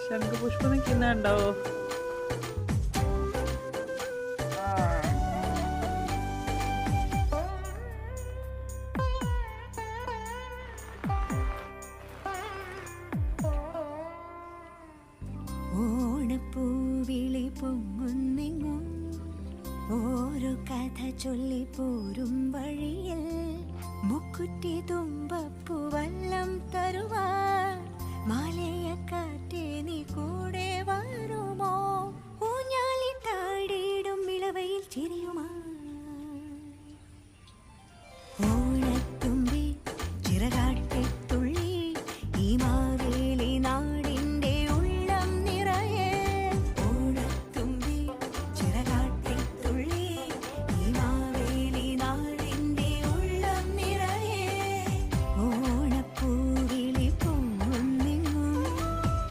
ശംഖുപുഷ്പം നിൽക്കുന്നുണ്ടോ? ഓണപ്പൂവിളി പൊങ്ങുന്നെങ്ങും ഓരോ കഥ ചൊല്ലി പോരും വഴിയിൽ മുക്കുറ്റി തുമ്പപ്പൂവല്ലം തരുവാൻ മാലയക്ക